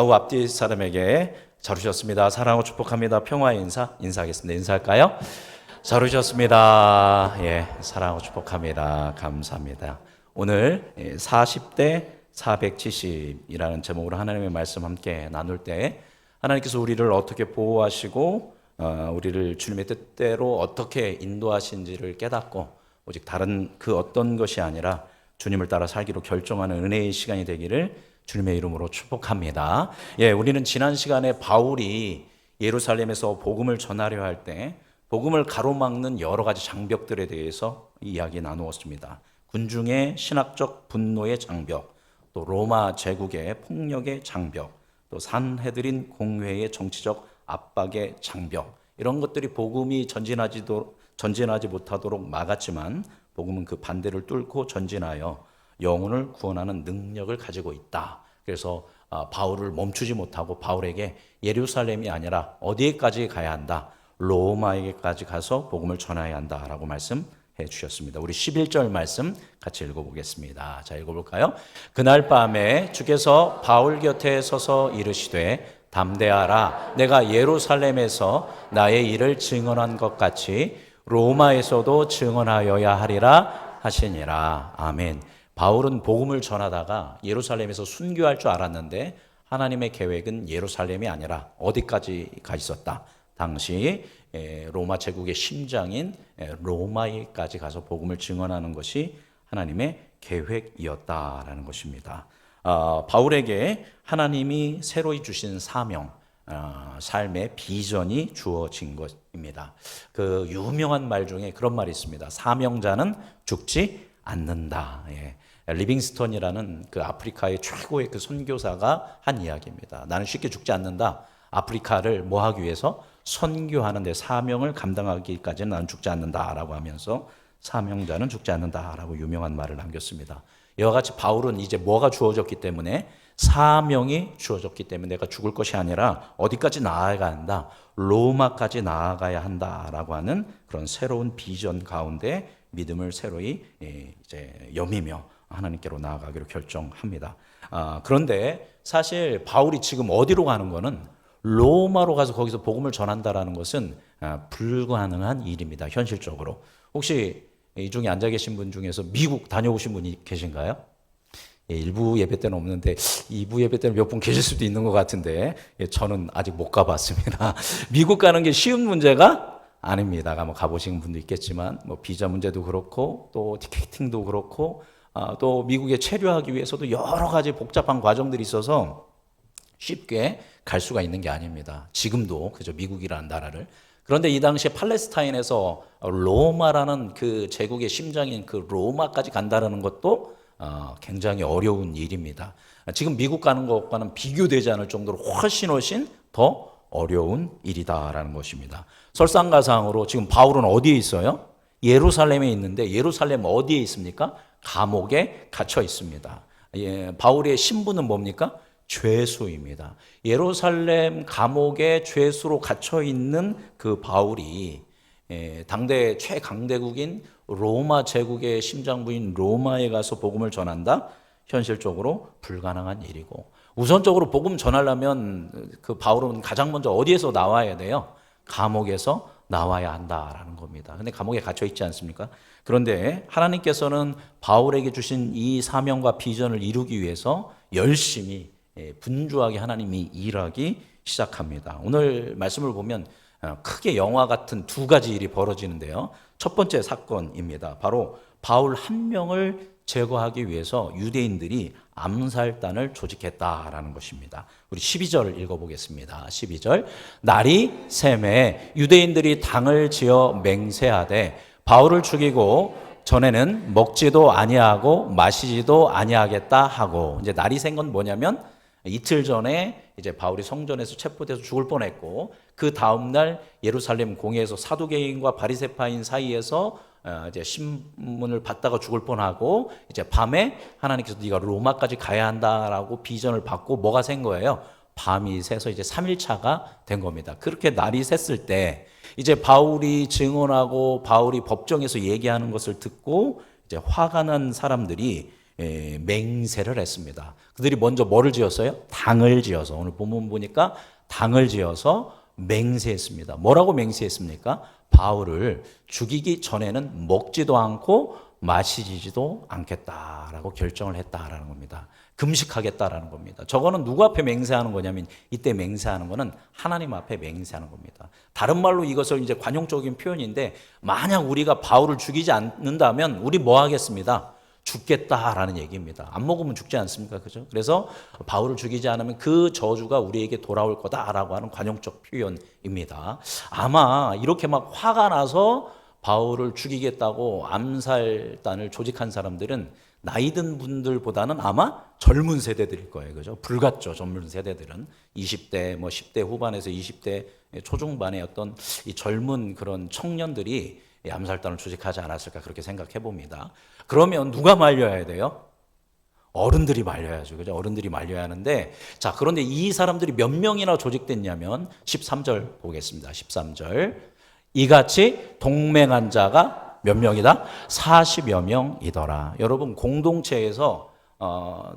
좌우 앞뒤 사람에게 잘 오셨습니다. 사랑하고 축복합니다. 평화의 인사하겠습니다. 인사할까요? 잘 오셨습니다. 예, 사랑하고 축복합니다. 감사합니다. 오늘 40대 470이라는 제목으로 하나님의 말씀 함께 나눌 때 하나님께서 우리를 어떻게 보호하시고 우리를 주님의 뜻대로 어떻게 인도하신지를 깨닫고 오직 다른 그 어떤 것이 아니라 주님을 따라 살기로 결정하는 은혜의 시간이 되기를 주님의 이름으로 축복합니다. 예, 우리는 지난 시간에 바울이 예루살렘에서 복음을 전하려 할 때 복음을 가로막는 여러 가지 장벽들에 대해서 이야기 나누었습니다. 군중의 신학적 분노의 장벽, 또 로마 제국의 폭력의 장벽, 또 산헤드린 공회의 정치적 압박의 장벽, 이런 것들이 복음이 전진하지 못하도록 막았지만 복음은 그 반대를 뚫고 전진하여 영혼을 구원하는 능력을 가지고 있다. 그래서 바울을 멈추지 못하고 바울에게 예루살렘이 아니라 어디에까지 가야 한다? 로마에게까지 가서 복음을 전해야 한다라고 말씀해 주셨습니다. 우리 11절 말씀 같이 읽어보겠습니다. 자, 읽어볼까요? 그날 밤에 주께서 바울 곁에 서서 이르시되 담대하라. 내가 예루살렘에서 나의 일을 증언한 것 같이 로마에서도 증언하여야 하리라 하시니라. 아멘. 바울은 복음을 전하다가 예루살렘에서 순교할 줄 알았는데 하나님의 계획은 예루살렘이 아니라 어디까지 가 있었다. 당시 로마 제국의 심장인 로마에까지 가서 복음을 증언하는 것이 하나님의 계획이었다라는 것입니다. 바울에게 하나님이 새로이 주신 사명, 삶의 비전이 주어진 것입니다. 그 유명한 말 중에 그런 말이 있습니다. 사명자는 죽지 않는다. 예. 리빙스턴이라는 그 아프리카의 최고의 그 선교사가 한 이야기입니다. 나는 쉽게 죽지 않는다. 아프리카를 뭐 하기 위해서? 선교하는 데 사명을 감당하기까지는 나는 죽지 않는다라고 하면서 사명자는 죽지 않는다라고 유명한 말을 남겼습니다. 이와 같이 바울은 이제 뭐가 주어졌기 때문에 사명이 주어졌기 때문에 내가 죽을 것이 아니라 어디까지 나아가야 한다. 로마까지 나아가야 한다라고 하는 그런 새로운 비전 가운데 믿음을 새로이 이제 여미며 하나님께로 나아가기로 결정합니다. 그런데 사실 바울이 지금 어디로 가는 거는 로마로 가서 거기서 복음을 전한다라는 것은 불가능한 일입니다. 현실적으로. 혹시 이 중에 앉아 계신 분 중에서 미국 다녀오신 분이 계신가요? 예, 일부 예배 때는 없는데 2부 예배 때는 몇 분 계실 수도 있는 것 같은데 저는 아직 못 가봤습니다. 미국 가는 게 쉬운 문제가 아닙니다. 뭐 가보신 분도 있겠지만 뭐 비자 문제도 그렇고 또 티켓팅도 그렇고 또 미국에 체류하기 위해서도 여러 가지 복잡한 과정들이 있어서 쉽게 갈 수가 있는 게 아닙니다. 지금도 그저 미국이라는 나라를. 그런데 이 당시에 팔레스타인에서 로마라는 그 제국의 심장인 그 로마까지 간다는 것도 굉장히 어려운 일입니다. 지금 미국 가는 것과는 비교되지 않을 정도로 훨씬 더 어려운 일이다라는 것입니다. 설상가상으로 지금 바울은 어디에 있어요? 예루살렘에 있는데 예루살렘 어디에 있습니까? 감옥에 갇혀 있습니다. 예, 바울의 신분은 뭡니까? 죄수입니다. 예루살렘 감옥에 죄수로 갇혀 있는 그 바울이 당대 최강대국인 로마 제국의 심장부인 로마에 가서 복음을 전한다? 현실적으로 불가능한 일이고 우선적으로 복음 전하려면 그 바울은 가장 먼저 어디에서 나와야 돼요? 감옥에서 나와야 한다라는 겁니다. 근데 감옥에 갇혀 있지 않습니까? 그런데 하나님께서는 바울에게 주신 이 사명과 비전을 이루기 위해서 열심히 분주하게 하나님이 일하기 시작합니다. 오늘 말씀을 보면 크게 영화 같은 두 가지 일이 벌어지는데요. 첫 번째 사건입니다. 바로 바울 한 명을 제거하기 위해서 유대인들이 암살단을 조직했다라는 것입니다. 우리 12절 읽어보겠습니다. 12절 날이 새매 유대인들이 당을 지어 맹세하되 바울을 죽이고 전에는 먹지도 아니하고 마시지도 아니하겠다 하고 이제 날이 샌 건 뭐냐면 이틀 전에 이제 바울이 성전에서 체포돼서 죽을 뻔했고 그 다음 날 예루살렘 공회에서 사두개인과 바리새파인 사이에서 이제 신문을 받다가 죽을 뻔하고 이제 밤에 하나님께서 네가 로마까지 가야 한다라고 비전을 받고 뭐가 샌 거예요? 밤이 새서 이제 3일차가 된 겁니다. 그렇게 날이 샜을 때 이제 바울이 증언하고 바울이 법정에서 얘기하는 것을 듣고 이제 화가 난 사람들이 맹세를 했습니다. 그들이 먼저 뭐를 지었어요? 당을 지어서, 오늘 본문 보니까 당을 지어서 맹세했습니다. 뭐라고 맹세했습니까? 바울을 죽이기 전에는 먹지도 않고 마시지도 않겠다라고 결정을 했다라는 겁니다. 금식하겠다라는 겁니다. 저거는 누구 앞에 맹세하는 거냐면, 이때 맹세하는 거는 하나님 앞에 맹세하는 겁니다. 다른 말로 이것을 이제 관용적인 표현인데, 만약 우리가 바울을 죽이지 않는다면 우리 뭐 하겠습니다? 죽겠다라는 얘기입니다. 안 먹으면 죽지 않습니까? 그죠? 그래서 바울을 죽이지 않으면 그 저주가 우리에게 돌아올 거다라고 하는 관용적 표현입니다. 아마 이렇게 막 화가 나서 바울을 죽이겠다고 암살단을 조직한 사람들은 나이 든 분들보다는 아마 젊은 세대들일 거예요. 그죠? 불같죠. 젊은 세대들은 20대, 10대 후반에서 20대 초중반의 어떤 이 젊은 그런 청년들이 암살단을 조직하지 않았을까, 그렇게 생각해 봅니다. 그러면 누가 말려야 돼요? 어른들이 말려야죠. 그죠? 어른들이 말려야 하는데, 자, 그런데 이 사람들이 몇 명이나 조직됐냐면 13절 보겠습니다. 13절. 이같이 동맹한 자가 몇 명이다? 40여 명이더라. 여러분, 공동체에서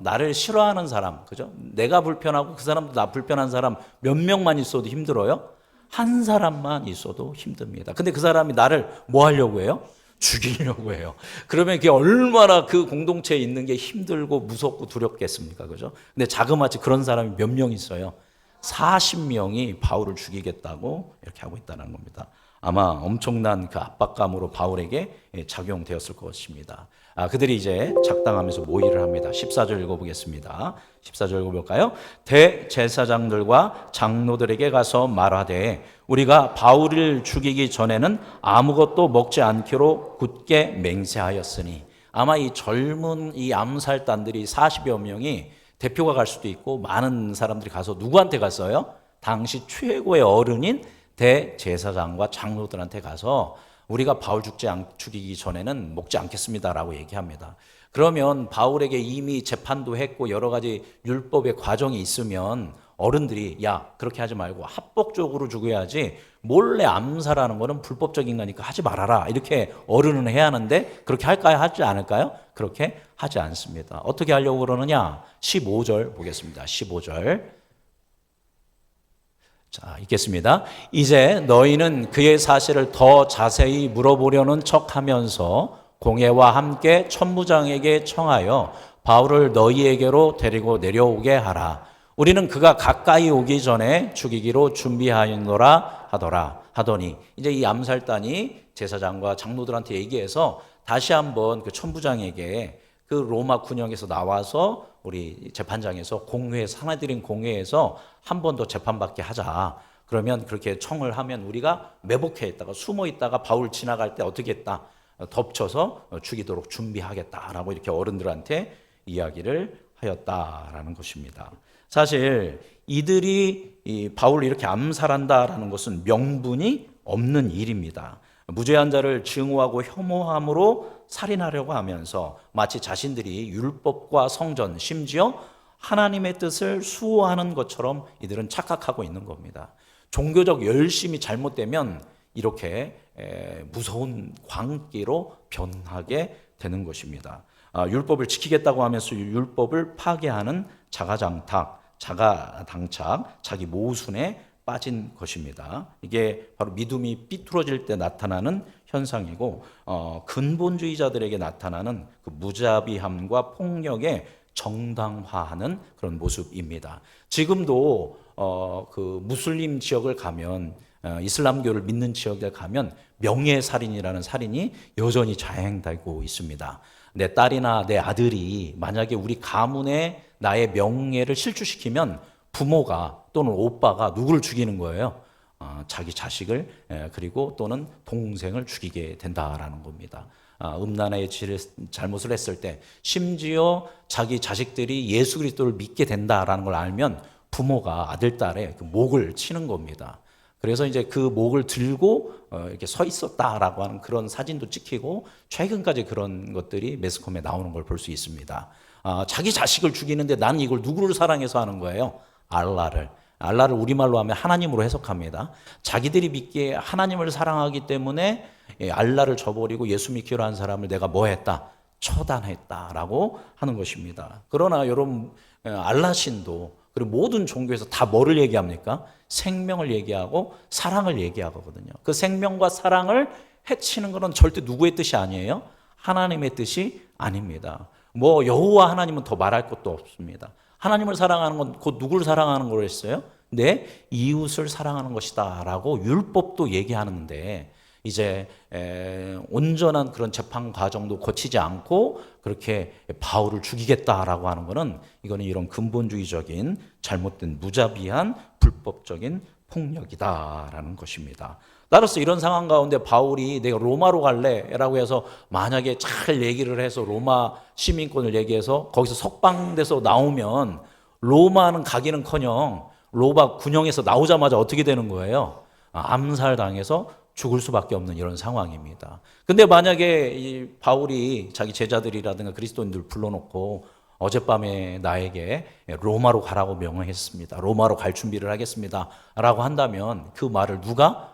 나를 싫어하는 사람, 그죠? 내가 불편하고 그 사람도 나 불편한 사람 몇 명만 있어도 힘들어요? 한 사람만 있어도 힘듭니다. 근데 그 사람이 나를 뭐 하려고 해요? 죽이려고 해요. 그러면 그게 얼마나 그 공동체에 있는 게 힘들고 무섭고 두렵겠습니까? 그죠? 근데 자그마치 그런 사람이 몇 명 있어요? 40명이 바울을 죽이겠다고 이렇게 하고 있다는 겁니다. 아마 엄청난 그 압박감으로 바울에게 작용되었을 것입니다. 그들이 이제 작당하면서 모의를 합니다. 14절 읽어보겠습니다. 14절 읽어볼까요? 대제사장들과 장로들에게 가서 말하되 우리가 바울을 죽이기 전에는 아무것도 먹지 않기로 굳게 맹세하였으니, 아마 이 젊은 이 암살단들이 40여 명이 대표가 갈 수도 있고 많은 사람들이 가서 누구한테 갔어요? 당시 최고의 어른인 대제사장과 장로들한테 가서 우리가 바울 죽이기 전에는 먹지 않겠습니다라고 얘기합니다. 그러면 바울에게 이미 재판도 했고 여러 가지 율법의 과정이 있으면 어른들이 야, 그렇게 하지 말고 합법적으로 죽여야지, 몰래 암살하는 거는 불법적인 거니까 하지 말아라, 이렇게 어른은 해야 하는데, 그렇게 할까요? 하지 않을까요? 그렇게 하지 않습니다. 어떻게 하려고 그러느냐? 15절 보겠습니다. 15절. 자, 읽겠습니다. 이제 너희는 그의 사실을 더 자세히 물어보려는 척하면서 공회와 함께 천부장에게 청하여 바울을 너희에게로 데리고 내려오게 하라. 우리는 그가 가까이 오기 전에 죽이기로 준비하였노라 하더니, 이제 이 암살단이 제사장과 장로들한테 얘기해서 다시 한번 그 천부장에게 그 로마 군영에서 나와서 우리 재판장에서 공회에서, 사내들인 공회에서 한 번 더 재판받게 하자. 그러면 그렇게 청을 하면 우리가 매복해 있다가 숨어 있다가 바울 지나갈 때 어떻게 했다? 덮쳐서 죽이도록 준비하겠다라고 이렇게 어른들한테 이야기를 하였다라는 것입니다. 사실 이들이 이 바울을 이렇게 암살한다라는 것은 명분이 없는 일입니다. 무죄한 자를 증오하고 혐오함으로 살인하려고 하면서 마치 자신들이 율법과 성전, 심지어 하나님의 뜻을 수호하는 것처럼 이들은 착각하고 있는 겁니다. 종교적 열심이 잘못되면 이렇게 무서운 광기로 변하게 되는 것입니다. 율법을 지키겠다고 하면서 율법을 파괴하는 자가당착, 자기 모순에 빠진 것입니다. 이게 바로 믿음이 삐뚤어질 때 나타나는 현상이고, 근본주의자들에게 나타나는 그 무자비함과 폭력의 정당화하는 그런 모습입니다. 지금도 그 무슬림 지역을 가면, 이슬람교를 믿는 지역에 가면 명예살인이라는 살인이 여전히 자행되고 있습니다. 내 딸이나 내 아들이 만약에 우리 가문에 나의 명예를 실추시키면 부모가 또는 오빠가 누구를 죽이는 거예요? 자기 자식을, 그리고 또는 동생을 죽이게 된다라는 겁니다. 음란의 잘못을 했을 때, 심지어 자기 자식들이 예수 그리스도를 믿게 된다라는 걸 알면 부모가 아들, 딸의 그 목을 치는 겁니다. 그래서 이제 그 목을 들고 이렇게 서 있었다라고 하는 그런 사진도 찍히고, 최근까지 그런 것들이 매스컴에 나오는 걸 볼 수 있습니다. 자기 자식을 죽이는데 난 이걸 누구를 사랑해서 하는 거예요? 알라를 우리말로 하면 하나님으로 해석합니다. 자기들이 믿기에 하나님을 사랑하기 때문에 알라를 저버리고 예수 믿기로 한 사람을 내가 뭐 했다? 처단했다라고 하는 것입니다. 그러나 여러분, 알라신도 그리고 모든 종교에서 다 뭐를 얘기합니까? 생명을 얘기하고 사랑을 얘기하거든요. 그 생명과 사랑을 해치는 것은 절대 누구의 뜻이 아니에요. 하나님의 뜻이 아닙니다. 뭐 여호와 하나님은 더 말할 것도 없습니다. 하나님을 사랑하는 건 곧 누구를 사랑하는 거로 했어요? 내 이웃을 사랑하는 것이다 라고 율법도 얘기하는데, 이제 온전한 그런 재판 과정도 거치지 않고 그렇게 바울을 죽이겠다라고 하는 것은, 이거는 이런 근본주의적인 잘못된 무자비한 불법적인 폭력이다라는 것입니다. 따라서 이런 상황 가운데 바울이 내가 로마로 갈래라고 해서 만약에 잘 얘기를 해서 로마 시민권을 얘기해서 거기서 석방돼서 나오면 로마는 가기는커녕 로마 군영에서 나오자마자 어떻게 되는 거예요? 암살당해서 죽을 수밖에 없는 이런 상황입니다. 근데 만약에 이 바울이 자기 제자들이라든가 그리스도인들 불러놓고 어젯밤에 나에게 로마로 가라고 명령했습니다. 로마로 갈 준비를 하겠습니다. 라고 한다면 그 말을 누가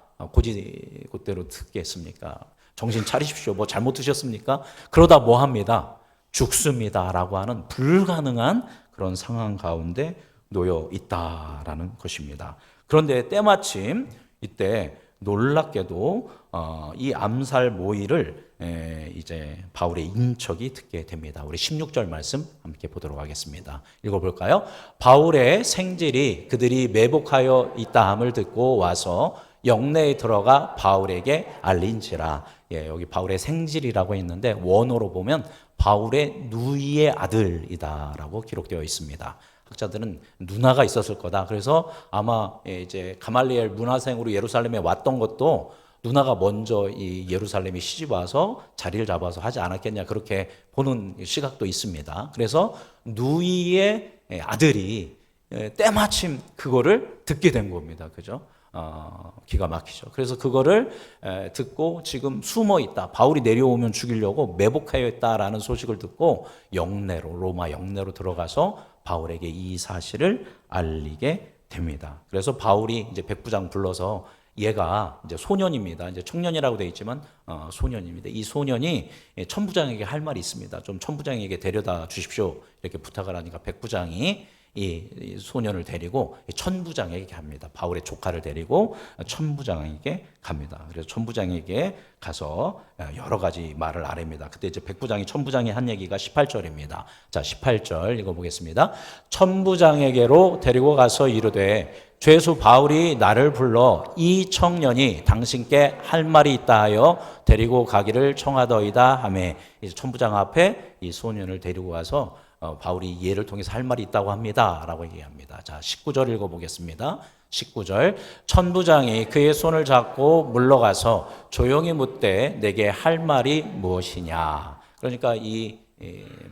곧대로 듣겠습니까? 정신 차리십시오. 뭐 잘못 드셨습니까? 그러다 뭐 합니다? 죽습니다. 라고 하는 불가능한 그런 상황 가운데 놓여 있다라는 것입니다. 그런데 때마침 이때 놀랍게도 이 암살 모의를 이제 바울의 인척이 듣게 됩니다. 우리 16절 말씀 함께 보도록 하겠습니다. 읽어볼까요? 바울의 생질이 그들이 매복하여 있다함을 듣고 와서 영내에 들어가 바울에게 알린지라. 여기 바울의 생질이라고 있는데 원어로 보면 바울의 누이의 아들이다라고 기록되어 있습니다. 학자들은 누나가 있었을 거다. 그래서 아마 이제 가말리엘 문화생으로 예루살렘에 왔던 것도 누나가 먼저 이 예루살렘에 시집 와서 자리를 잡아서 하지 않았겠냐, 그렇게 보는 시각도 있습니다. 그래서 누이의 아들이 때마침 그거를 듣게 된 겁니다. 그죠? 기가 막히죠. 그래서 그거를 듣고 지금 숨어 있다. 바울이 내려오면 죽이려고 매복하여 있다라는 소식을 듣고 영내로, 로마 영내로 들어가서 바울에게 이 사실을 알리게 됩니다. 그래서 바울이 이제 백부장 불러서, 얘가 이제 소년입니다. 이제 청년이라고 되어 있지만 소년입니다. 이 소년이 천부장에게 할 말이 있습니다. 좀 천부장에게 데려다 주십시오. 이렇게 부탁을 하니까 백부장이 이 소년을 데리고 천부장에게 합니다. 바울의 조카를 데리고 천부장에게 갑니다. 그래서 천부장에게 가서 여러 가지 말을 아뢰입니다. 그때 이제 백부장이 천부장이 한 얘기가 18절입니다. 자, 18절 읽어보겠습니다. 천부장에게로 데리고 가서 이르되 죄수 바울이 나를 불러 이 청년이 당신께 할 말이 있다 하여 데리고 가기를 청하더이다 하매, 이제 천부장 앞에 이 소년을 데리고 와서 바울이 얘를 통해서 할 말이 있다고 합니다 라고 얘기합니다. 자, 19절 읽어보겠습니다. 19절 천부장이 그의 손을 잡고 물러가서 조용히 묻되 내게 할 말이 무엇이냐. 그러니까 이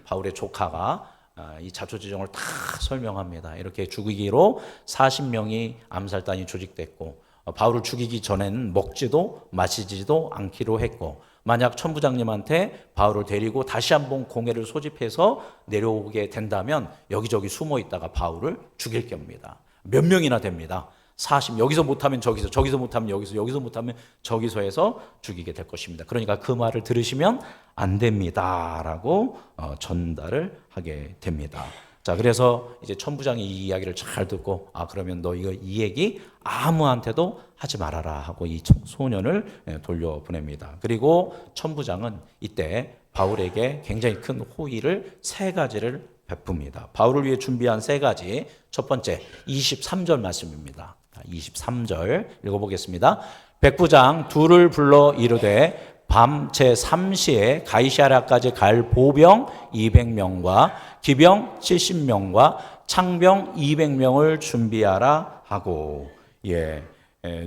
바울의 조카가 이 자초지종을 다 설명합니다. 이렇게 죽이기로 40명이 암살단이 조직됐고, 바울을 죽이기 전에는 먹지도 마시지도 않기로 했고, 만약 천부장님한테 바울을 데리고 다시 한번 공회를 소집해서 내려오게 된다면 여기저기 숨어 있다가 바울을 죽일 겁니다. 몇 명이나 됩니다. 40, 여기서 못하면 저기서, 저기서 못하면 여기서, 여기서 못하면 저기서 해서 죽이게 될 것입니다. 그러니까 그 말을 들으시면 안 됩니다 라고 전달을 하게 됩니다. 자, 그래서 이제 천부장이 이 이야기를 잘 듣고, 그러면 너 이 얘기 아무한테도 하지 말아라 하고 이 소년을 돌려보냅니다. 그리고 천부장은 이때 바울에게 굉장히 큰 호의를 3가지를 베풉니다. 바울을 위해 준비한 3가지. 첫 번째, 23절 말씀입니다. 23절 읽어보겠습니다. 백부장 둘을 불러 이르되 밤 제3시에 가이사랴까지 갈 보병 200명과 기병 70명과 창병 200명을 준비하라 하고,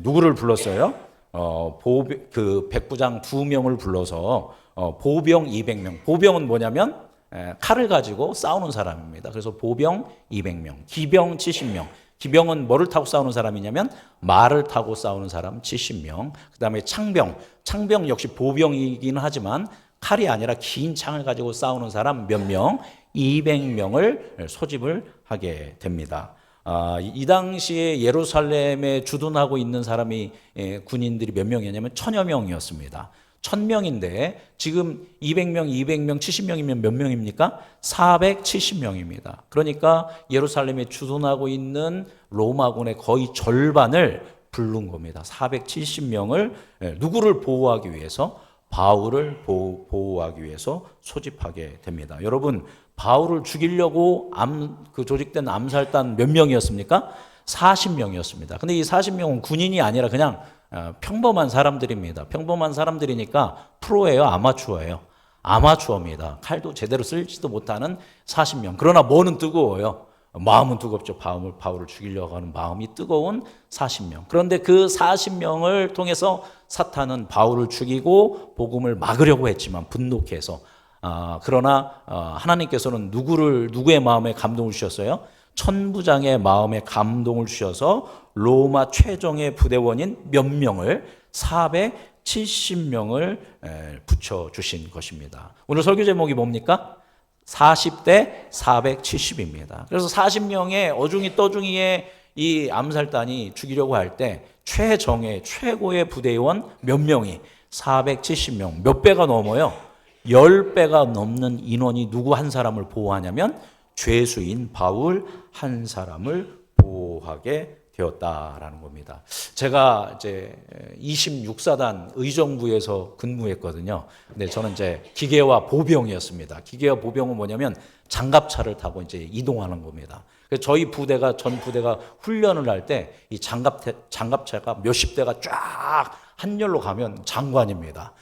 누구를 불렀어요? 그 백부장 2명을 불러서 보병 200명. 보병은 뭐냐면 칼을 가지고 싸우는 사람입니다. 그래서 보병 200명, 기병 70명. 기병은 뭐를 타고 싸우는 사람이냐면 말을 타고 싸우는 사람 70명. 그 다음에 창병. 창병 역시 보병이긴 하지만 칼이 아니라 긴 창을 가지고 싸우는 사람 몇 명? 200명을 소집을 하게 됩니다. 이 당시에 예루살렘에 주둔하고 있는 사람이 군인들이 몇 명이었냐면 1000여 명이었습니다. 1000명인데 지금 200명, 70명이면 몇 명입니까? 470명입니다. 그러니까 예루살렘에 주둔하고 있는 로마군의 거의 절반을 부른 겁니다. 470명을 누구를 보호하기 위해서? 바울을 보호하기 위해서 소집하게 됩니다. 여러분, 바울을 죽이려고 조직된 암살단 몇 명이었습니까? 40명이었습니다. 근데 이 40명은 군인이 아니라 그냥 평범한 사람들입니다. 평범한 사람들이니까 프로예요, 아마추어예요? 아마추어입니다. 칼도 제대로 쓸지도 못하는 40명. 그러나 뭐는 뜨거워요? 마음은 뜨겁죠. 바울을 죽이려고 하는 마음이 뜨거운 40명. 그런데 그 40명을 통해서 사탄은 바울을 죽이고 복음을 막으려고 했지만 분노케 해서 그러나 하나님께서는 누구의 마음에 감동을 주셨어요? 천부장의 마음에 감동을 주셔서 로마 최정예 부대원인 몇 명을 470명을 붙여주신 것입니다. 오늘 설교 제목이 뭡니까? 40대 470입니다. 그래서 40명의 어중이 떠중이의 이 암살단이 죽이려고 할 때 최정예 최고의 부대원 몇 명이 470명 몇 배가 넘어요? 10배가 넘는 인원이 누구 한 사람을 보호하냐면 죄수인 바울 한 사람을 보호하게 되었다라는 겁니다. 제가 이제 26사단 의정부에서 근무했거든요. 근데 저는 이제 기계화 보병이었습니다. 기계화 보병은 뭐냐면 장갑차를 타고 이제 이동하는 겁니다. 그래서 저희 부대가 전 부대가 훈련을 할 때 이 장갑차가 몇십 대가 쫙 한열로 가면 장관입니다.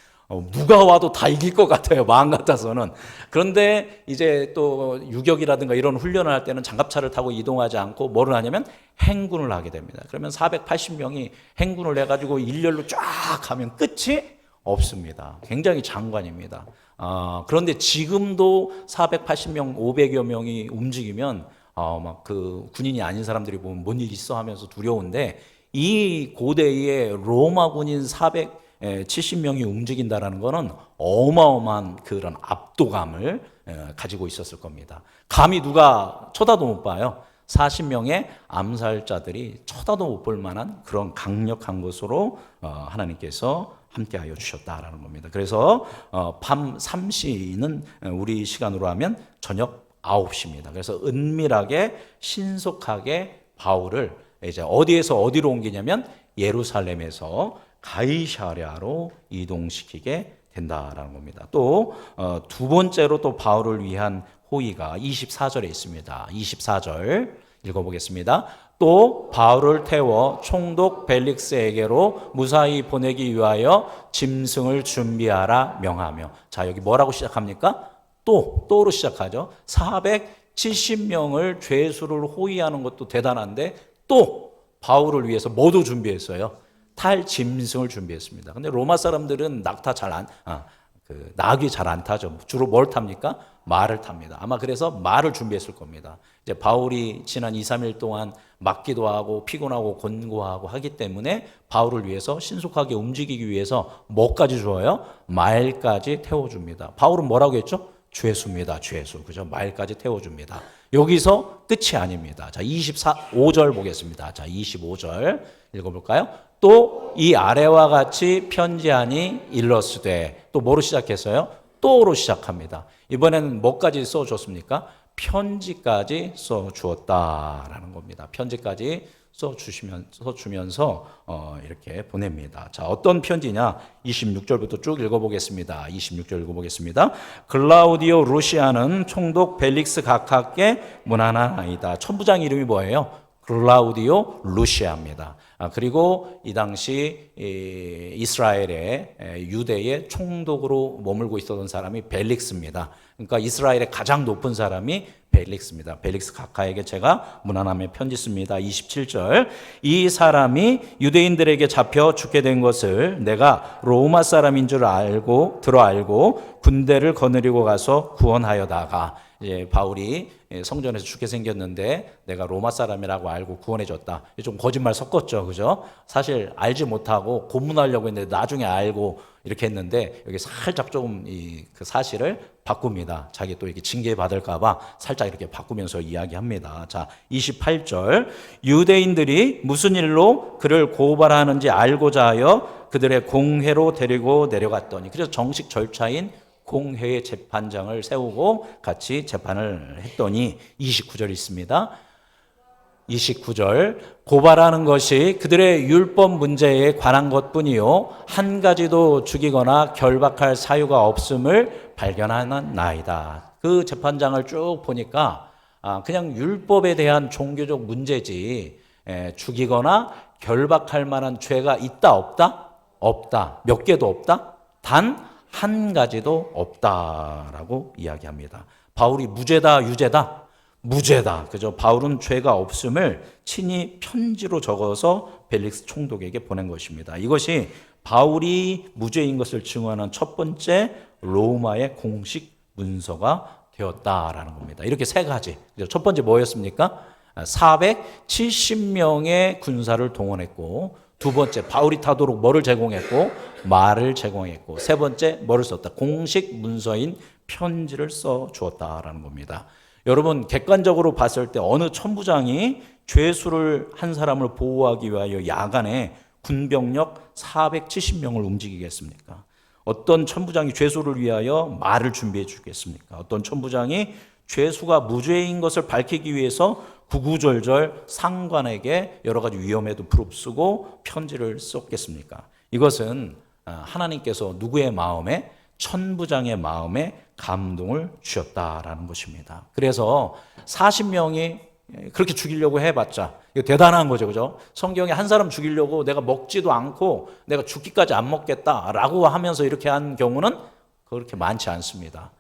누가 와도 다 이길 것 같아요. 마음 같아서는. 그런데 이제 또 유격이라든가 이런 훈련을 할 때는 장갑차를 타고 이동하지 않고 뭐를 하냐면 행군을 하게 됩니다. 그러면 480명이 행군을 해가지고 일렬로 쫙 가면 끝이 없습니다. 굉장히 장관입니다. 그런데 지금도 480명, 500여 명이 움직이면 막 그 군인이 아닌 사람들이 보면 뭔 일 있어 하면서 두려운데 이 고대의 로마 군인 470명이 움직인다라는 것은 어마어마한 그런 압도감을 가지고 있었을 겁니다. 감히 누가 쳐다도 못 봐요. 40명의 암살자들이 쳐다도 못 볼 만한 그런 강력한 것으로 하나님께서 함께하여 주셨다라는 겁니다. 그래서 밤 3시는 우리 시간으로 하면 저녁 9시입니다. 그래서 은밀하게 신속하게 바울을 이제 어디에서 어디로 옮기냐면 예루살렘에서 가이사랴로 이동시키게 된다라는 겁니다. 또 두 번째로 또 바울을 위한 호의가 24절에 있습니다. 24절 읽어보겠습니다. 또 바울을 태워 총독 벨릭스에게로 무사히 보내기 위하여 짐승을 준비하라 명하며. 자, 여기 뭐라고 시작합니까? 또로 시작하죠. 470명을 죄수를 호위하는 것도 대단한데 또 바울을 위해서 뭐도 준비했어요? 탈 짐승을 준비했습니다. 근데 로마 사람들은 나귀 잘 안 타죠. 주로 뭘 탑니까? 말을 탑니다. 아마 그래서 말을 준비했을 겁니다. 이제 바울이 지난 2, 3일 동안 맞기도 하고 피곤하고 곤고하고 하기 때문에 바울을 위해서 신속하게 움직이기 위해서 뭐까지 줘요? 말까지 태워줍니다. 바울은 뭐라고 했죠? 죄수입니다. 죄수. 그죠? 말까지 태워줍니다. 여기서 끝이 아닙니다. 자, 25절 보겠습니다. 자, 25절 읽어볼까요? 또 이 아래와 같이 편지하니 일러스되. 또 뭐로 시작했어요? 또로 시작합니다. 이번에는 뭐까지 써줬습니까? 편지까지 써주었다라는 겁니다. 편지까지 써주면서 이렇게 보냅니다. 자, 어떤 편지냐? 26절부터 쭉 읽어보겠습니다. 26절 읽어보겠습니다. 글라우디오 루시아는 총독 벨릭스 각하께 문안하나이다. 천부장 이름이 뭐예요? 글라우디오 루시아입니다. 그리고 이 당시 이스라엘의 유대의 총독으로 머물고 있었던 사람이 벨릭스입니다. 그러니까 이스라엘의 가장 높은 사람이 벨릭스입니다. 벨릭스 각하에게 제가 문안함에 편지 씁니다. 27절. 이 사람이 유대인들에게 잡혀 죽게 된 것을 내가 로마 사람인 줄 알고 군대를 거느리고 가서 구원하여다가, 이제 바울이 성전에서 죽게 생겼는데 내가 로마 사람이라고 알고 구원해줬다. 좀 거짓말 섞었죠, 그죠? 사실 알지 못하고 고문하려고 했는데 나중에 알고 이렇게 했는데 여기 살짝 조금 그 사실을 바꿉니다. 자기 또 이렇게 징계 받을까봐 살짝 이렇게 바꾸면서 이야기합니다. 자, 28절. 유대인들이 무슨 일로 그를 고발하는지 알고자 하여 그들의 공회로 데리고 내려갔더니, 그래서 정식 절차인 공회의 재판장을 세우고 같이 재판을 했더니 29절 있습니다. 29절, 고발하는 것이 그들의 율법 문제에 관한 것뿐이요 한 가지도 죽이거나 결박할 사유가 없음을 발견하는 나이다. 그 재판장을 쭉 보니까 그냥 율법에 대한 종교적 문제지 죽이거나 결박할 만한 죄가 있다 없다? 없다. 몇 개도 없다? 단 한 가지도 없다라고 이야기합니다. 바울이 무죄다, 유죄다? 무죄다. 그죠? 바울은 죄가 없음을 친히 편지로 적어서 벨릭스 총독에게 보낸 것입니다. 이것이 바울이 무죄인 것을 증언하는 첫 번째 로마의 공식 문서가 되었다라는 겁니다. 이렇게 세 가지. 첫 번째 뭐였습니까? 470명의 군사를 동원했고, 두 번째 바울이 타도록 뭐를 제공했고? 말을 제공했고, 세 번째 뭐를 썼다? 공식 문서인 편지를 써 주었다라는 겁니다. 여러분, 객관적으로 봤을 때 어느 천부장이 죄수를 한 사람을 보호하기 위하여 야간에 군병력 470명을 움직이겠습니까? 어떤 천부장이 죄수를 위하여 말을 준비해 주겠습니까? 어떤 천부장이 죄수가 무죄인 것을 밝히기 위해서 구구절절 상관에게 여러 가지 위험에도 부릅쓰고 편지를 썼겠습니까? 이것은 하나님께서 누구의 마음에? 천부장의 마음에 감동을 주셨다라는 것입니다. 그래서 40명이 그렇게 죽이려고 해봤자 이거 대단한 거죠, 그죠? 성경에 한 사람 죽이려고 내가 먹지도 않고 내가 죽기까지 안 먹겠다라고 하면서 이렇게 한 경우는 그렇게 많지 않습니다.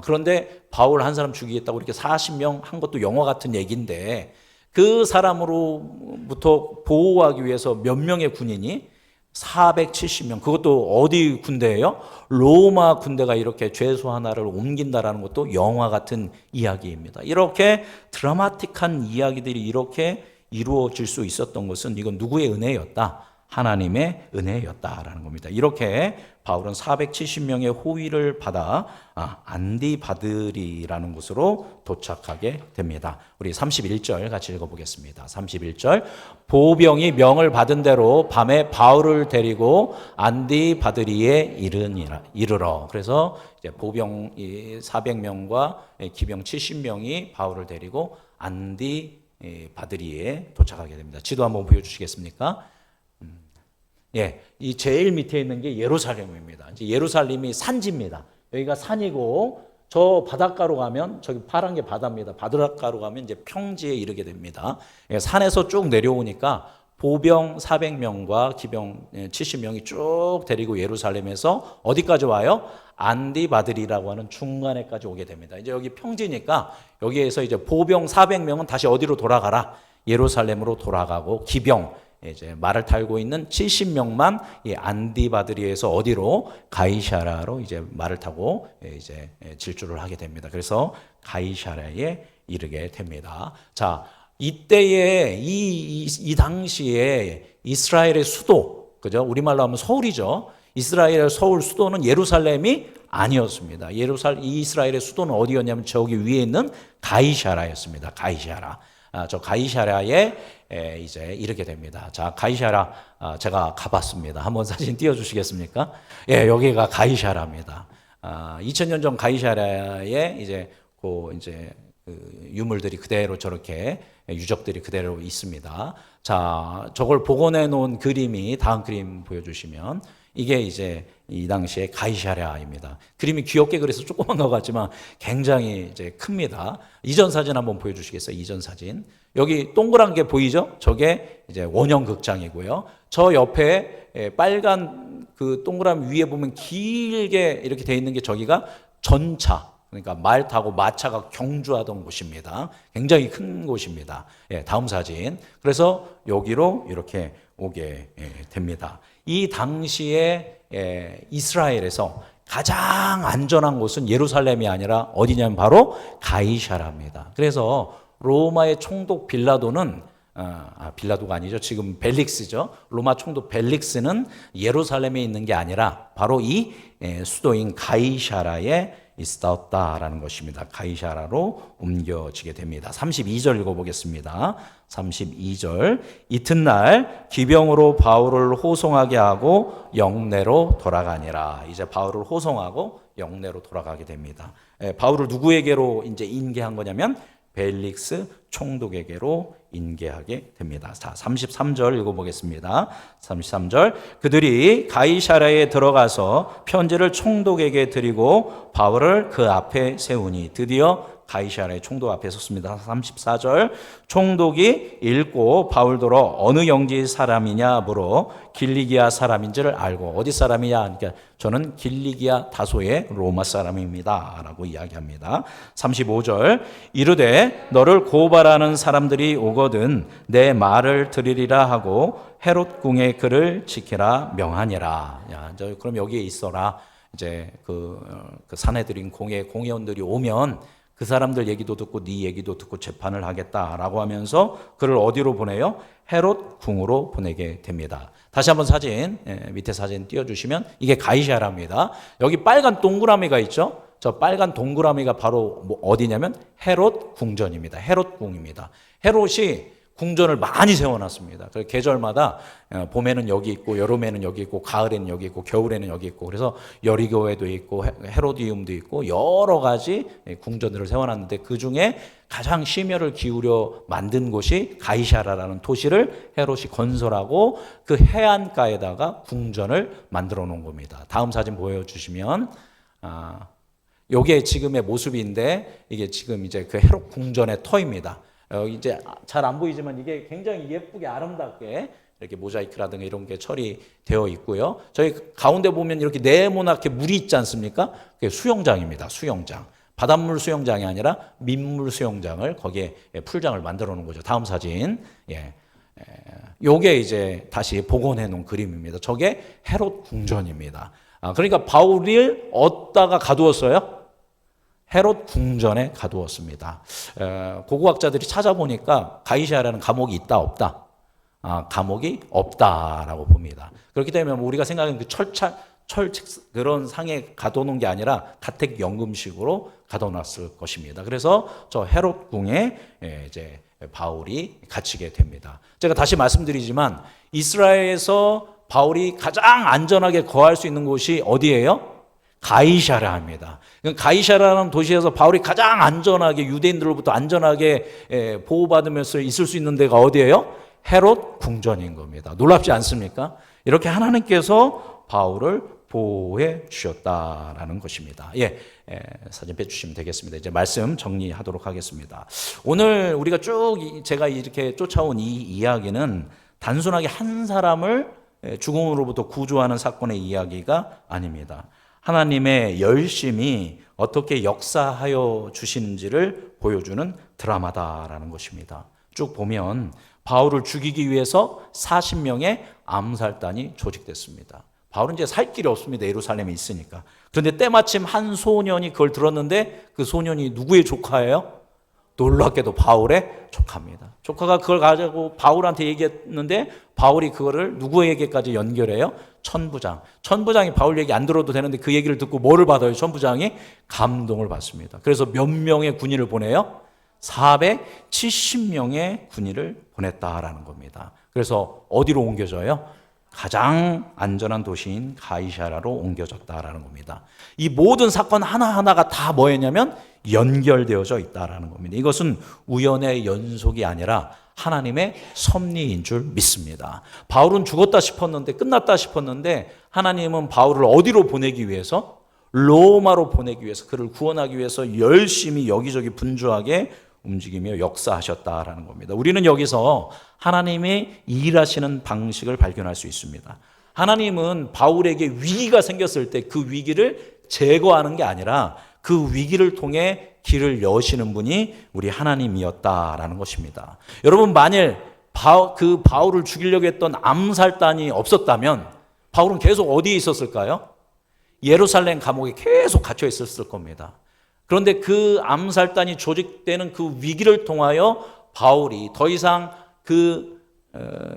그런데 바울 한 사람 죽이겠다고 이렇게 40명 한 것도 영화 같은 얘기인데, 그 사람으로부터 보호하기 위해서 몇 명의 군인이 470명, 그것도 어디 군대예요? 로마 군대가 이렇게 죄수 하나를 옮긴다라는 것도 영화 같은 이야기입니다. 이렇게 드라마틱한 이야기들이 이렇게 이루어질 수 있었던 것은 이건 누구의 은혜였다? 하나님의 은혜였다라는 겁니다. 이렇게 바울은 470명의 호위를 받아 안디바드리라는 곳으로 도착하게 됩니다. 우리 31절 같이 읽어보겠습니다. 31절, 보병이 명을 받은 대로 밤에 바울을 데리고 안디바드리에 이르러. 그래서 이제 보병 400명과 기병 70명이 바울을 데리고 안디바드리에 도착하게 됩니다. 지도 한번 보여주시겠습니까? 이 제일 밑에 있는 게 예루살렘입니다. 이제 예루살렘이 산지입니다. 여기가 산이고, 저 바닷가로 가면, 저기 파란 게 바다입니다. 바닷가로 가면 이제 평지에 이르게 됩니다. 산에서 쭉 내려오니까 보병 400명과 기병 70명이 쭉 데리고 예루살렘에서 어디까지 와요? 안디바드리라고 하는 중간에까지 오게 됩니다. 이제 여기 평지니까 여기에서 이제 보병 400명은 다시 어디로 돌아가라? 예루살렘으로 돌아가고, 기병 이제 말을 타고 있는 70명만 이 안디바드리에서 어디로? 가이사라로 이제 말을 타고 이제 질주를 하게 됩니다. 그래서 가이사라에 이르게 됩니다. 자, 이때에 이 당시에 이스라엘의 수도, 그죠? 우리말로 하면 서울이죠. 이스라엘의 서울 수도는 예루살렘이 아니었습니다. 이스라엘의 수도는 어디였냐면 저기 위에 있는 가이사라였습니다. 가이사라. 저 가이사라에 이제 이르게 됩니다. 자, 가이사라 제가 가봤습니다. 한번 사진 띄워주시겠습니까? 여기가 가이사라입니다. 2000년 전 가이사라에 이제 그 유물들이 그대로 저렇게 유적들이 그대로 있습니다. 자, 저걸 복원해 놓은 그림이 다음 그림 보여주시면 이게 이제 이 당시에 가이사랴입니다. 그림이 귀엽게 그래서 조그만 것 같지만 굉장히 이제 큽니다. 이전 사진 한번 보여주시겠어요? 이전 사진. 여기 동그란 게 보이죠? 저게 이제 원형 극장이고요. 저 옆에 빨간 그 동그란 위에 보면 길게 이렇게 돼 있는 게 저기가 전차. 그러니까 말 타고 마차가 경주하던 곳입니다. 굉장히 큰 곳입니다. 다음 사진. 그래서 여기로 이렇게 오게 됩니다. 이 당시에 이스라엘에서 가장 안전한 곳은 예루살렘이 아니라 어디냐면 바로 가이사라입니다. 그래서 로마의 총독 빌라도는 빌라도가 아니죠. 지금 벨릭스죠. 로마 총독 벨릭스는 예루살렘에 있는 게 아니라 바로 이 수도인 가이사라에 있었다라는 것입니다. 가이사라로 옮겨지게 됩니다. 32절 읽어보겠습니다. 32절 이튿날 기병으로 바울을 호송하게 하고 영내로 돌아가니라. 이제 바울을 호송하고 영내로 돌아가게 됩니다. 바울을 누구에게로 이제 인계한 거냐면 벨릭스 총독에게로 인계하게 됩니다. 자, 33절 읽어보겠습니다. 33절 그들이 가이사랴에 들어가서 편지를 총독에게 드리고 바울을 그 앞에 세우니 드디어 가이사랴의 총독 앞에 섰습니다. 34절 총독이 읽고 바울더러 어느 영지 사람이냐 물어 길리기아 사람인지를 알고 어디 사람이냐 그러니까 저는 길리기아 다소의 로마 사람입니다 라고 이야기합니다. 35절 이르되 너를 고발하는 사람들이 오거든 내 말을 들으리라 하고 헤롯 궁의 글을 지키라 명하니라. 야, 그럼 여기에 있어라. 이제 그 사내들인 공회원들이 오면 그 사람들 얘기도 듣고 네 얘기도 듣고 재판을 하겠다라고 하면서 그를 어디로 보내요? 헤롯 궁으로 보내게 됩니다. 다시 한번 사진, 밑에 사진 띄워주시면 이게 가이사랴입니다. 여기 빨간 동그라미가 있죠? 저 빨간 동그라미가 바로 어디냐면 헤롯 궁전입니다. 헤롯 궁입니다. 헤롯이 궁전을 많이 세워놨습니다. 그래서 계절마다 봄에는 여기 있고 여름에는 여기 있고 가을에는 여기 있고 겨울에는 여기 있고 그래서 여리고에도 있고 헤로디움도 있고 여러 가지 궁전들을 세워놨는데 그중에 가장 심혈을 기울여 만든 곳이 가이사랴라는 도시를 헤롯이 건설하고 그 해안가에다가 궁전을 만들어 놓은 겁니다. 다음 사진 보여주시면 요게 지금의 모습인데 이게 지금 이제 그 헤롯 궁전의 터입니다. 이제 잘 안 보이지만 이게 굉장히 예쁘게 아름답게 이렇게 모자이크라든가 이런 게 처리되어 있고요. 저희 가운데 보면 이렇게 네모나게 물이 있지 않습니까? 그게 수영장입니다. 수영장. 바닷물 수영장이 아니라 민물 수영장을 거기에 풀장을 만들어 놓은 거죠. 다음 사진. 요게 이제 다시 복원해 놓은 그림입니다. 저게 헤롯 궁전입니다. 그러니까 바울을 어디다가 가두었어요? 헤롯 궁전에 가두었습니다. 고고학자들이 찾아보니까 가이사랴라는 감옥이 있다 없다? 감옥이 없다라고 봅니다. 그렇기 때문에 우리가 생각하는 그 철책 그런 상에 가둬놓은 게 아니라 가택연금식으로 가둬놨을 것입니다. 그래서 저 헤롯 궁에 이제 바울이 갇히게 됩니다. 제가 다시 말씀드리지만 이스라엘에서 바울이 가장 안전하게 거할 수 있는 곳이 어디예요? 가이사랴입니다. 가이사랴라는 도시에서 바울이 가장 안전하게 유대인들로부터 안전하게 보호받으면서 있을 수 있는 데가 어디예요? 헤롯 궁전인 겁니다. 놀랍지 않습니까? 이렇게 하나님께서 바울을 보호해 주셨다라는 것입니다. 사진 빼주시면 되겠습니다. 이제 말씀 정리하도록 하겠습니다. 오늘 우리가 쭉 제가 이렇게 쫓아온 이 이야기는 단순하게 한 사람을 죽음으로부터 구조하는 사건의 이야기가 아닙니다. 하나님의 열심히 어떻게 역사하여 주시는지를 보여주는 드라마다라는 것입니다. 쭉 보면 바울을 죽이기 위해서 40명의 암살단이 조직됐습니다. 바울은 이제 살 길이 없습니다. 예루살렘에 있으니까. 그런데 때마침 한 소년이 그걸 들었는데 그 소년이 누구의 조카예요? 놀랍게도 바울의 조카입니다. 조카가 그걸 가지고 바울한테 얘기했는데 바울이 그거를 누구에게까지 연결해요? 천부장. 천부장이 바울 얘기 안 들어도 되는데 그 얘기를 듣고 뭐를 받아요? 천부장이 감동을 받습니다. 그래서 몇 명의 군인을 보내요? 470명의 군인을 보냈다라는 겁니다. 그래서 어디로 옮겨져요? 가장 안전한 도시인 가이사랴로 옮겨졌다라는 겁니다. 이 모든 사건 하나하나가 다 뭐였냐면 연결되어져 있다라는 겁니다. 이것은 우연의 연속이 아니라 하나님의 섭리인 줄 믿습니다. 바울은 죽었다 싶었는데 끝났다 싶었는데 하나님은 바울을 어디로 보내기 위해서? 로마로 보내기 위해서 그를 구원하기 위해서 열심히 여기저기 분주하게 움직이며 역사하셨다라는 겁니다. 우리는 여기서 하나님이 일하시는 방식을 발견할 수 있습니다. 하나님은 바울에게 위기가 생겼을 때 그 위기를 제거하는 게 아니라 그 위기를 통해 길을 여시는 분이 우리 하나님이었다라는 것입니다. 여러분 만일 그 바울을 죽이려고 했던 암살단이 없었다면 바울은 계속 어디에 있었을까요? 예루살렘 감옥에 계속 갇혀 있었을 겁니다. 그런데 그 암살단이 조직되는 그 위기를 통하여 바울이 더 이상 그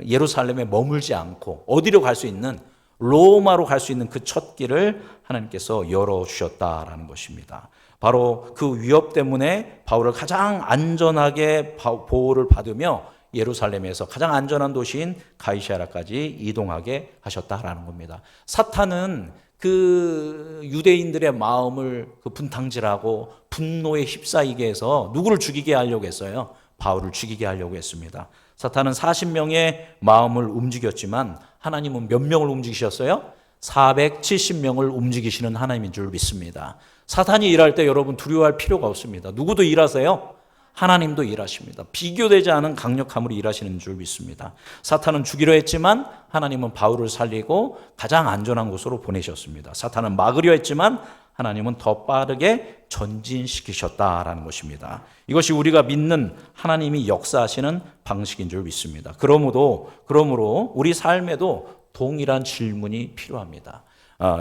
예루살렘에 머물지 않고 어디로 갈 수 있는 로마로 갈 수 있는 그 첫 길을 하나님께서 열어주셨다라는 것입니다. 바로 그 위협 때문에 바울을 가장 안전하게 보호를 받으며 예루살렘에서 가장 안전한 도시인 가이사랴까지 이동하게 하셨다라는 겁니다. 사탄은 그 유대인들의 마음을 그 분탕질하고 분노에 휩싸이게 해서 누구를 죽이게 하려고 했어요? 바울을 죽이게 하려고 했습니다. 사탄은 40명의 마음을 움직였지만 하나님은 몇 명을 움직이셨어요? 470명을 움직이시는 하나님인 줄 믿습니다. 사탄이 일할 때 여러분 두려워할 필요가 없습니다. 누구도 일하세요? 하나님도 일하십니다. 비교되지 않은 강력함으로 일하시는 줄 믿습니다. 사탄은 죽이려 했지만 하나님은 바울을 살리고 가장 안전한 곳으로 보내셨습니다. 사탄은 막으려 했지만 하나님은 더 빠르게 전진시키셨다라는 것입니다. 이것이 우리가 믿는 하나님이 역사하시는 방식인 줄 믿습니다. 그러므로 우리 삶에도 동일한 질문이 필요합니다.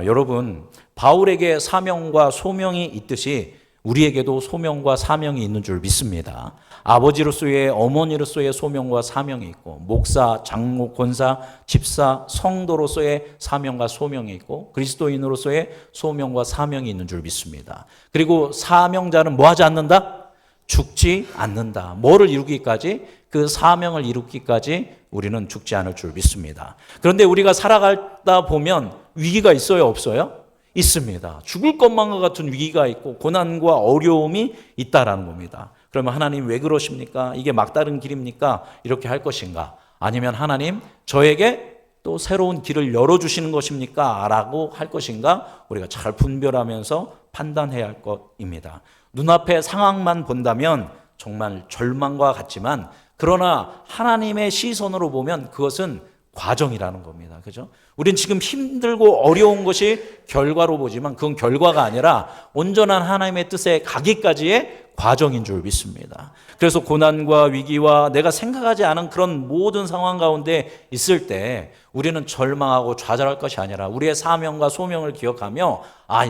여러분, 바울에게 사명과 소명이 있듯이 우리에게도 소명과 사명이 있는 줄 믿습니다. 아버지로서의, 어머니로서의 소명과 사명이 있고, 목사, 장로, 권사, 집사, 성도로서의 사명과 소명이 있고, 그리스도인으로서의 소명과 사명이 있는 줄 믿습니다. 그리고 사명자는 뭐 하지 않는다? 죽지 않는다. 뭐를 이루기까지? 그 사명을 이루기까지 우리는 죽지 않을 줄 믿습니다. 그런데 우리가 살아가다 보면 위기가 있어요, 없어요? 있습니다. 죽을 것만과 같은 위기가 있고 고난과 어려움이 있다라는 겁니다. 그러면 하나님 왜 그러십니까? 이게 막다른 길입니까? 이렇게 할 것인가? 아니면 하나님 저에게 또 새로운 길을 열어주시는 것입니까? 라고 할 것인가? 우리가 잘 분별하면서 판단해야 할 것입니다. 눈앞의 상황만 본다면 정말 절망과 같지만, 그러나 하나님의 시선으로 보면 그것은 과정이라는 겁니다. 그죠? 우린 지금 힘들고 어려운 것이 결과로 보지만 그건 결과가 아니라 온전한 하나님의 뜻에 가기까지의 과정인 줄 믿습니다. 그래서 고난과 위기와 내가 생각하지 않은 그런 모든 상황 가운데 있을 때 우리는 절망하고 좌절할 것이 아니라 우리의 사명과 소명을 기억하며,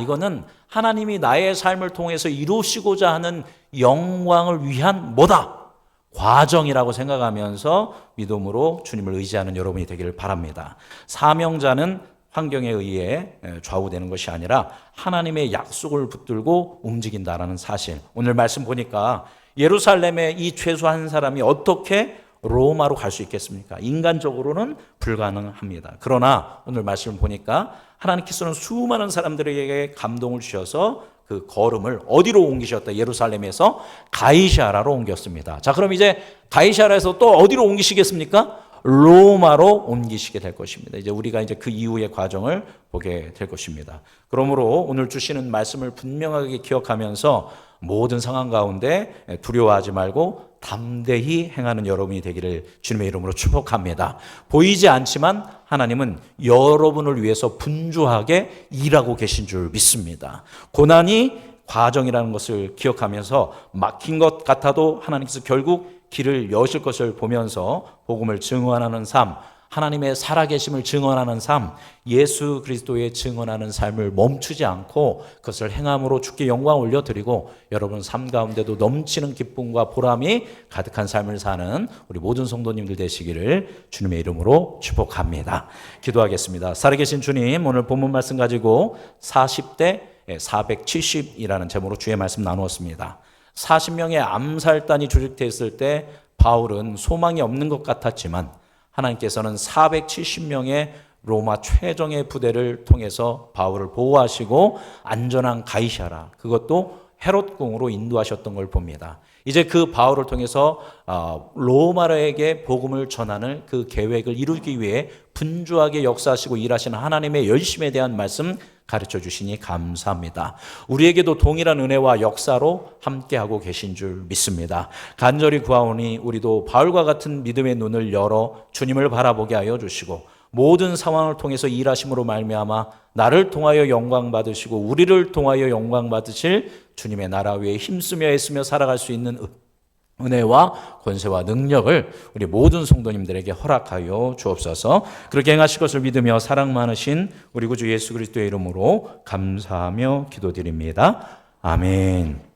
이거는 하나님이 나의 삶을 통해서 이루시고자 하는 영광을 위한 뭐다? 과정이라고 생각하면서 믿음으로 주님을 의지하는 여러분이 되기를 바랍니다. 사명자는 환경에 의해 좌우되는 것이 아니라 하나님의 약속을 붙들고 움직인다라는 사실. 오늘 말씀 보니까 예루살렘에 이 최소한 사람이 어떻게 로마로 갈 수 있겠습니까? 인간적으로는 불가능합니다. 그러나 오늘 말씀을 보니까 하나님께서는 수많은 사람들에게 감동을 주셔서 그 걸음을 어디로 옮기셨다? 예루살렘에서 가이사랴로 옮겼습니다. 자, 그럼 이제 가이사랴에서 또 어디로 옮기시겠습니까? 로마로 옮기시게 될 것입니다. 이제 우리가 이제 그 이후의 과정을 보게 될 것입니다. 그러므로 오늘 주시는 말씀을 분명하게 기억하면서 모든 상황 가운데 두려워하지 말고 담대히 행하는 여러분이 되기를 주님의 이름으로 축복합니다. 보이지 않지만 하나님은 여러분을 위해서 분주하게 일하고 계신 줄 믿습니다. 고난이 과정이라는 것을 기억하면서 막힌 것 같아도 하나님께서 결국 길을 여실 것을 보면서 복음을 증언하는 삶, 하나님의 살아계심을 증언하는 삶, 예수 그리스도의 증언하는 삶을 멈추지 않고 그것을 행함으로 주께 영광 올려드리고 여러분 삶 가운데도 넘치는 기쁨과 보람이 가득한 삶을 사는 우리 모든 성도님들 되시기를 주님의 이름으로 축복합니다. 기도하겠습니다. 살아계신 주님, 오늘 본문 말씀 가지고 40대 470이라는 제목으로 주의 말씀 나누었습니다. 40명의 암살단이 조직됐을 때 바울은 소망이 없는 것 같았지만 하나님께서는 470명의 로마 최정예 부대를 통해서 바울을 보호하시고 안전한 가이사랴, 그것도 헤롯궁으로 인도하셨던 걸 봅니다. 이제 그 바울을 통해서 로마에게 복음을 전하는 그 계획을 이루기 위해 분주하게 역사하시고 일하시는 하나님의 열심에 대한 말씀 가르쳐 주시니 감사합니다. 우리에게도 동일한 은혜와 역사로 함께하고 계신 줄 믿습니다. 간절히 구하오니 우리도 바울과 같은 믿음의 눈을 열어 주님을 바라보게 하여 주시고 모든 상황을 통해서 일하심으로 말미암아 나를 통하여 영광 받으시고 우리를 통하여 영광 받으실 주님의 나라 위에 힘쓰며 애쓰며 살아갈 수 있는 은혜와 권세와 능력을 우리 모든 성도님들에게 허락하여 주옵소서. 그렇게 행하실 것을 믿으며 사랑 많으신 우리 구주 예수 그리스도의 이름으로 감사하며 기도드립니다. 아멘.